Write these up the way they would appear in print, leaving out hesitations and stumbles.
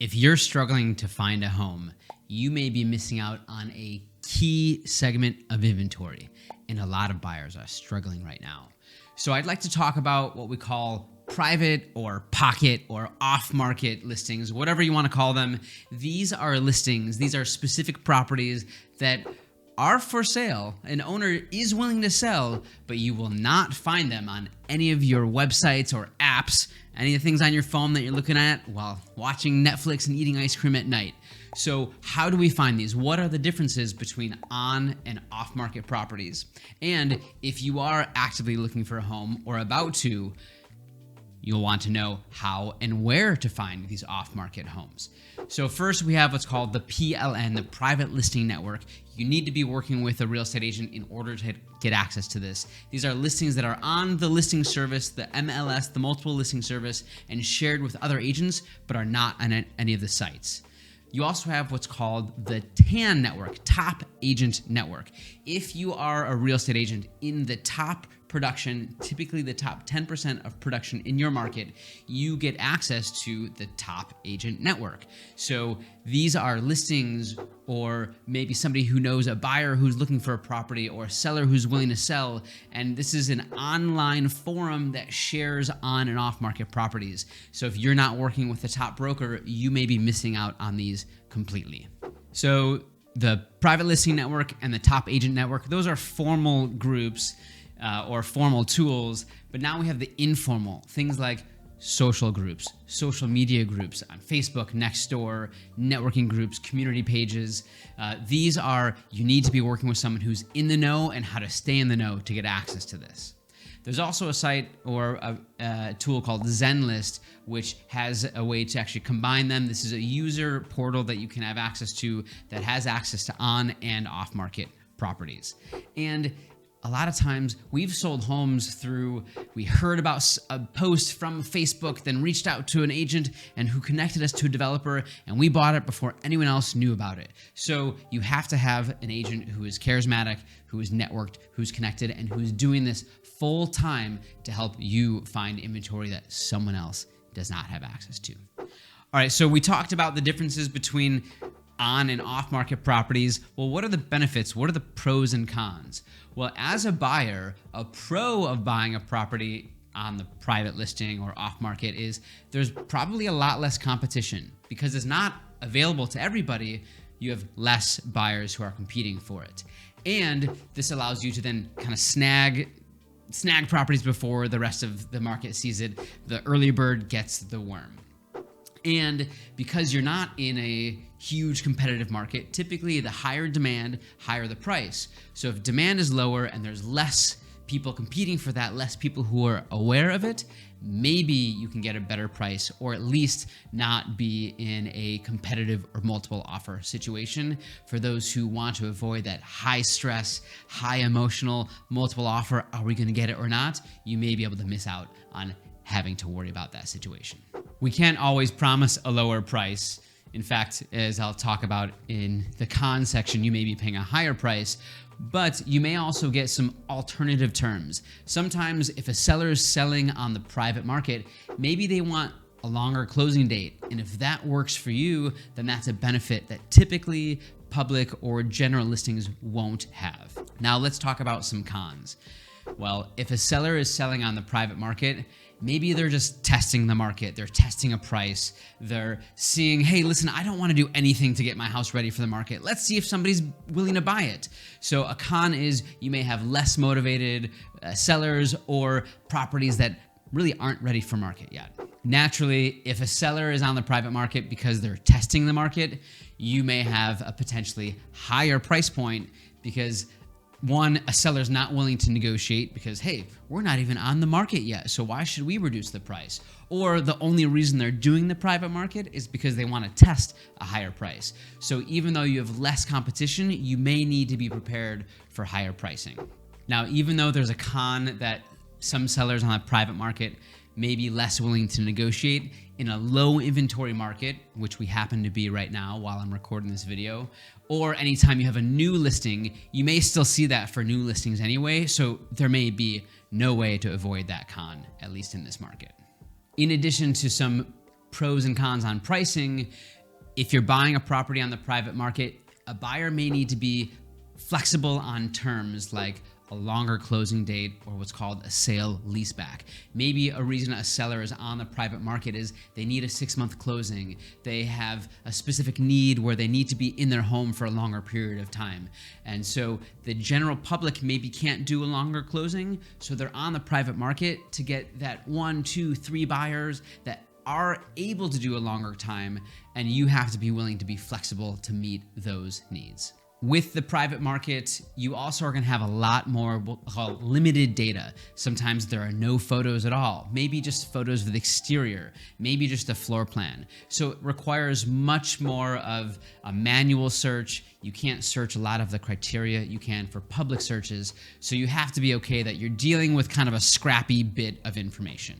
If you're struggling to find a home, you may be missing out on a key segment of inventory, and a lot of buyers are struggling right now. So I'd like to talk about what we call private or pocket or off-market listings, whatever you want to call them. These are listings, these are specific properties that are for sale. An owner is willing to sell, but you will not find them on any of your websites or apps, any of the things on your phone that you're looking at while watching Netflix and eating ice cream at night. So how do we find these? What are the differences between on and off-market properties? And if you are actively looking for a home or about to, you'll want to know how and where to find these off-market homes. So first we have what's called the PLN, the Private Listing Network. You need to be working with a real estate agent in order to get access to this. These are listings that are on the listing service, the MLS, the multiple listing service, and shared with other agents, but are not on any of the sites. You also have what's called the TAN network, Top Agent Network. If you are a real estate agent in the top production, typically the top 10% of production in your market, you get access to the Top Agent Network. So these are listings, or maybe somebody who knows a buyer who's looking for a property or a seller who's willing to sell. And this is an online forum that shares on and off market properties. So if you're not working with the top broker, you may be missing out on these completely. So the Private Listing Network and the Top Agent Network, those are formal groups or formal tools, but now we have the informal, things like social groups, social media groups on Facebook, Nextdoor, networking groups, community pages. These are, you need to be working with someone who's in the know and how to stay in the know to get access to this. There's also a site or a tool called Zenlist, which has a way to actually combine them. This is a user portal that you can have access to that has access to on and off market properties. And a lot of times we've sold homes through, we heard about a post from Facebook, then reached out to an agent and who connected us to a developer, and we bought it before anyone else knew about it. So you have to have an agent who is charismatic, who is networked, who's connected, and who's doing this full time to help you find inventory that someone else does not have access to. All right, so we talked about the differences between on and off market properties. Well, what are the benefits? What are the pros and cons? Well, as a buyer, a pro of buying a property on the private listing or off market is there's probably a lot less competition because it's not available to everybody. You have less buyers who are competing for it. And this allows you to then kind of snag properties before the rest of the market sees it. The early bird gets the worm. And because you're not in a huge competitive market, typically the higher demand, higher the price. So if demand is lower and there's less people competing for that, less people who are aware of it, maybe you can get a better price or at least not be in a competitive or multiple offer situation. For those who want to avoid that high stress, high emotional multiple offer, are we going to get it or not? You may be able to miss out on having to worry about that situation. We can't always promise a lower price. In fact, as I'll talk about in the con section, you may be paying a higher price, but you may also get some alternative terms. Sometimes if a seller is selling on the private market, maybe they want a longer closing date. And if that works for you, then that's a benefit that typically public or general listings won't have. Now let's talk about some cons. Well, if a seller is selling on the private market, maybe they're just testing the market. They're testing a price. They're seeing, hey, listen, I don't want to do anything to get my house ready for the market. Let's see if somebody's willing to buy it. So a con is you may have less motivated sellers or properties that really aren't ready for market yet. Naturally, if a seller is on the private market because they're testing the market, you may have a potentially higher price point because one, a seller's not willing to negotiate because, hey, we're not even on the market yet, so why should we reduce the price? Or the only reason they're doing the private market is because they want to test a higher price. So even though you have less competition, you may need to be prepared for higher pricing. Now, even though there's a con that some sellers on the private market may be less willing to negotiate, in a low inventory market, which we happen to be right now while I'm recording this video, or anytime you have a new listing, you may still see that for new listings anyway, so there may be no way to avoid that con, at least in this market. In addition to some pros and cons on pricing, if you're buying a property on the private market, a buyer may need to be flexible on terms like a longer closing date or what's called a sale leaseback. Maybe a reason a seller is on the private market is they need a 6-month closing. They have a specific need where they need to be in their home for a longer period of time. And so the general public maybe can't do a longer closing, so they're on the private market to get that 1, 2, 3 buyers that are able to do a longer time, and you have to be willing to be flexible to meet those needs. With the private market, you also are going to have a lot more what we'll call limited data. Sometimes there are no photos at all, maybe just photos of the exterior, maybe just a floor plan. So it requires much more of a manual search. You can't search a lot of the criteria you can for public searches. So you have to be okay that you're dealing with kind of a scrappy bit of information.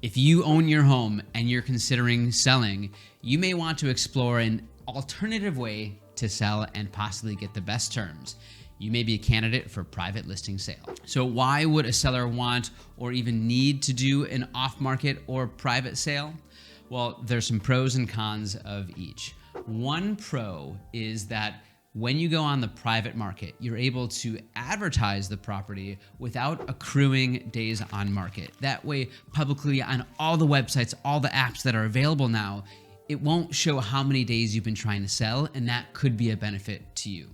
If you own your home and you're considering selling, you may want to explore an alternative way to sell and possibly get the best terms. You may be a candidate for private listing sale. So why would a seller want or even need to do an off-market or private sale? Well, there's some pros and cons of each. One pro is that when you go on the private market, you're able to advertise the property without accruing days on market. That way, publicly on all the websites, all the apps that are available now, it won't show how many days you've been trying to sell, and that could be a benefit to you.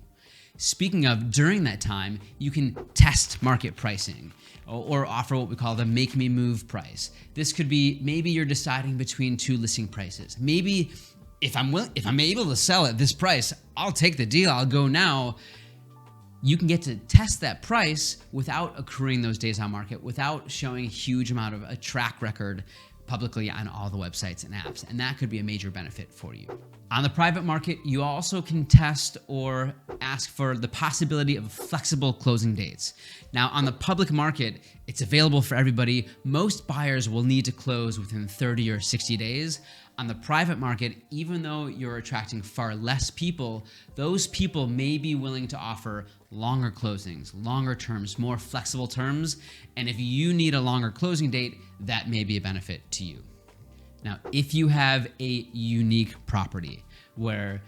Speaking of, during that time, you can test market pricing or offer what we call the make me move price. This could be maybe you're deciding between 2 listing prices. Maybe if I'm able to sell at this price, I'll take the deal, I'll go now. You can get to test that price without accruing those days on market, without showing a huge amount of a track record publicly on all the websites and apps, and that could be a major benefit for you. On the private market, you also can test or ask for the possibility of flexible closing dates. Now, on the public market, it's available for everybody. Most buyers will need to close within 30 or 60 days. On the private market, even though you're attracting far less people, those people may be willing to offer longer closings, longer terms, more flexible terms. And if you need a longer closing date, that may be a benefit to you. Now, if you have a unique property where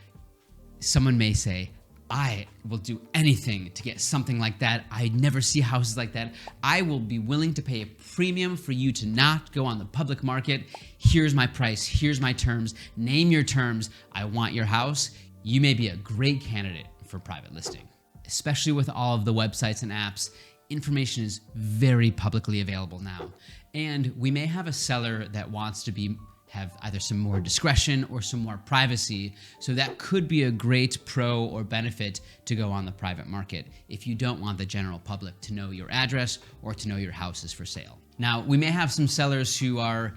someone may say, I will do anything to get something like that. I never see houses like that. I will be willing to pay a premium for you to not go on the public market. Here's my price. Here's my terms. Name your terms. I want your house. You may be a great candidate for private listing. Especially with all of the websites and apps, information is very publicly available now. And we may have a seller that wants to have either some more discretion or some more privacy. So that could be a great pro or benefit to go on the private market if you don't want the general public to know your address or to know your house is for sale. Now, we may have some sellers who are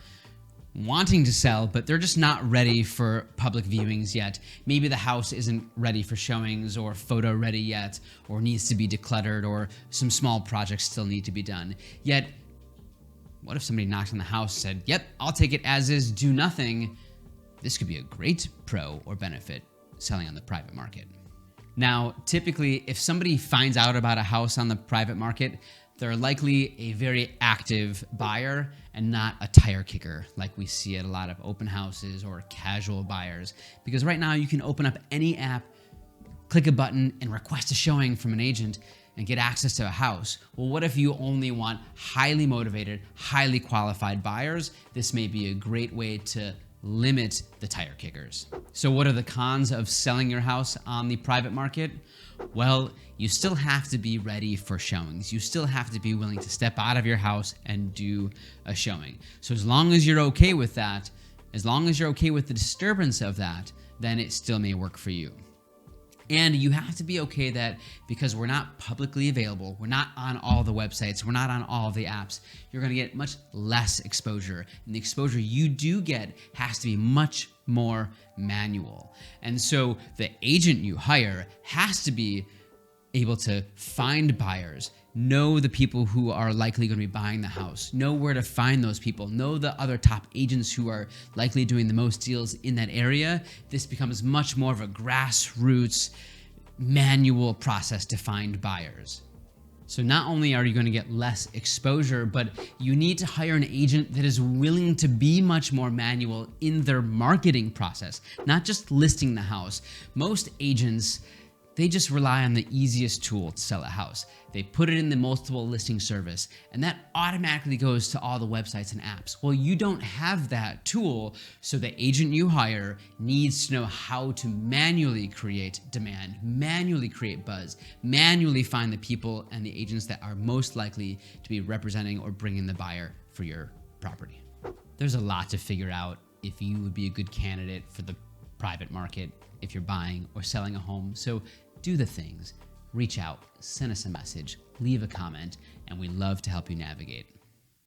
wanting to sell, but they're just not ready for public viewings yet. Maybe the house isn't ready for showings or photo ready yet, or needs to be decluttered, or some small projects still need to be done. Yet, what if somebody knocked on the house and said, yep, I'll take it as is, do nothing? This could be a great pro or benefit selling on the private market. Now, typically, if somebody finds out about a house on the private market, they're likely a very active buyer and not a tire kicker like we see at a lot of open houses or casual buyers. Because right now you can open up any app, click a button, and request a showing from an agent and get access to a house. Well, what if you only want highly motivated, highly qualified buyers? This may be a great way to limit the tire kickers. So what are the cons of selling your house on the private market? Well, you still have to be ready for showings. You still have to be willing to step out of your house and do a showing. So as long as you're okay with that, as long as you're okay with the disturbance of that, then it still may work for you. And you have to be okay that because we're not publicly available, we're not on all the websites, we're not on all the apps, you're going to get much less exposure. And the exposure you do get has to be much more manual. And so the agent you hire has to be able to find buyers, know the people who are likely going to be buying the house, know where to find those people, know the other top agents who are likely doing the most deals in that area. This becomes much more of a grassroots manual process to find buyers. So not only are you going to get less exposure, but you need to hire an agent that is willing to be much more manual in their marketing process, not just listing the house. Most agents, they just rely on the easiest tool to sell a house. They put it in the multiple listing service, and that automatically goes to all the websites and apps. Well, you don't have that tool, so the agent you hire needs to know how to manually create demand, manually create buzz, manually find the people and the agents that are most likely to be representing or bringing the buyer for your property. There's a lot to figure out if you would be a good candidate for the private market if you're buying or selling a home. So do the things, reach out, send us a message, leave a comment, and we'd love to help you navigate.